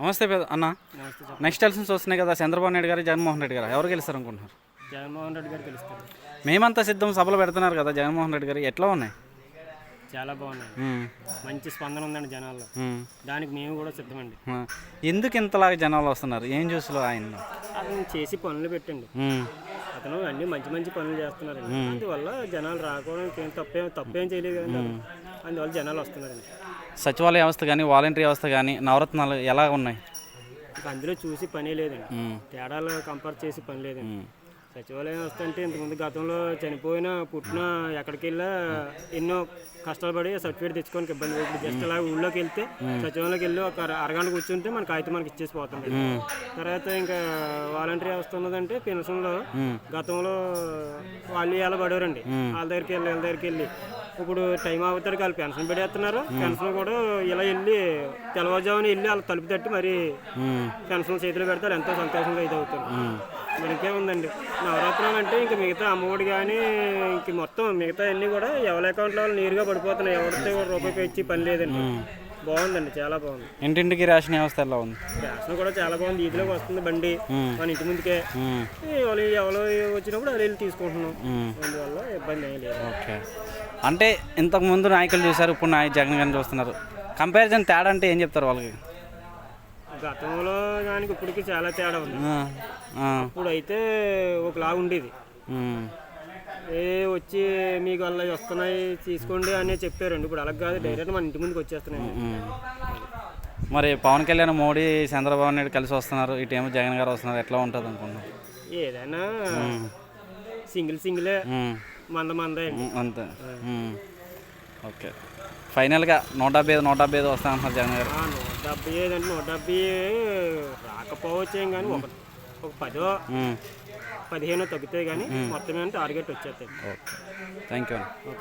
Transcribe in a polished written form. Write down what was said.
నమస్తే అన్న. నమస్తే సార్. నెక్స్ట్ ఎలక్షన్స్ వస్తున్నాయి కదా, చంద్రబాబు నాయుడు గారు, జగన్మోహన్ రెడ్డి గారు, ఎవరు గెలుస్తారు అనుకుంటున్నారు? జగన్మోహన్ రెడ్డి గారు గెలుస్తారు. మేమంతా సిద్ధం సభలు పెడుతున్నారు కదా జగన్మోహన్ రెడ్డి గారు, ఎట్లా ఉన్నాయి? చాలా బాగున్నాయి. మంచి స్పందన ఉందండి జనాల్లో. దానికి మేము కూడా సిద్ధమండి. ఎందుకు ఇంతలాగా జనాలు వస్తున్నారు? ఏం చూసలో ఆయన అతను చేసి పనులు పెట్టండి. అతను అన్ని మంచి మంచి పనులు చేస్తున్నారండి. అందువల్ల జనాలు రాకపోవడానికి తప్పేం చేయలేదు కదండి. అందువల్ల జనాలు వస్తున్నారండి. సచివాలయ వ్యవస్థ కానీ, వాలంటీర్ వ్యవస్థ కానీ, నవరత్నాలు ఎలా ఉన్నాయి? అందులో చూసి పని లేదండి. తేడాలు కంపేర్ చేసి పని లేదండి. సచివాలయం వ్యవస్థ అంటే ఇంతకుముందు గతంలో చనిపోయినా పుట్టినా ఎక్కడికి వెళ్ళా ఎన్నో కష్టాలు పడి సర్టిఫికేట్ తెచ్చుకోనికి ఇబ్బంది. ఇప్పుడు జస్ట్ అలా ఊళ్ళోకి వెళ్తే సచివాలయంలోకి వెళ్ళి ఒక అరగంట కూర్చుంటే మనకి అయితే మనకి ఇచ్చేసి పోతుంది. తర్వాత ఇంకా వాలంటీర్ వ్యవస్థ ఉన్నదంటే పెన్షన్లో గతంలో వాళ్ళు ఎలా పడేవారండి. వాళ్ళ దగ్గరికి వెళ్ళి ఇప్పుడు టైం అవుతారు వాళ్ళు పెన్షన్ పడేస్తున్నారు. పెన్షన్ కూడా ఇలా వెళ్ళి తెల్లవారుజామున వెళ్ళి వాళ్ళు తలుపు తట్టి మరి పెన్షన్ చేతిలో పెడతారు. ఎంతో సంతోషంగా ఇది అవుతారు. మనకే ఉందండి నవరాత్రులు అంటే ఇంకా మిగతా అమ్మఒడి కానీ ఇంక మొత్తం మిగతా అన్నీ కూడా ఎవరి అకౌంట్లో వాళ్ళు నేరుగా పడిపోతున్నాయి. ఎవరితో రూపాయి ఇచ్చి పని లేదండి. బాగుందండి, చాలా బాగుంది. ఇంటింటికి రేషన్ వ్యవస్థ ఎలా ఉంది? రేషన్ కూడా చాలా బాగుంది. ఈదిలోకి వస్తుంది బండి మన ఇంటి ముందుకే. ఎవరో వచ్చినప్పుడు అది వెళ్ళి తీసుకుంటున్నాం. అందువల్ల ఇబ్బంది ఏం లేదు. ఓకే, అంటే ఇంతకు ముందు నాయకులు చూసారు, ఇప్పుడు జగన్ గారిని చూస్తున్నారు. కంపారిజన్ తేడా అంటే ఏం చెప్తారు వాళ్ళకి? గతంలో దానికి ఇప్పటికి చాలా తేడా ఉంది. ఇప్పుడు అయితే ఒకలా ఉండేది. వచ్చి మీకు అలా వస్తున్నాయి తీసుకోండి అని చెప్పారండి. ఇప్పుడు అలా కాదు, డైరెక్ట్ మన ఇంటి ముందుకు వచ్చేస్తున్నాయి. మరి పవన్ కళ్యాణ్, మోడీ, చంద్రబాబు నాయుడు కలిసి వస్తున్నారు, ఇటేమో జగన్ గారు వస్తున్నారు, ఎట్లా ఉంటుంది అనుకున్నారు? ఏదైనా సింగిలే మందే అంతే. ఓకే, ఫైనల్గా 175 వస్తానంటున్నారు జగన్ గారు. 175 అంటే 170 రాకపోవచ్చేం కానీ ఒక 10-15 తగ్గుతాయి కానీ మొత్తం టార్గెట్ వచ్చేస్తాయి. Okay, thank you.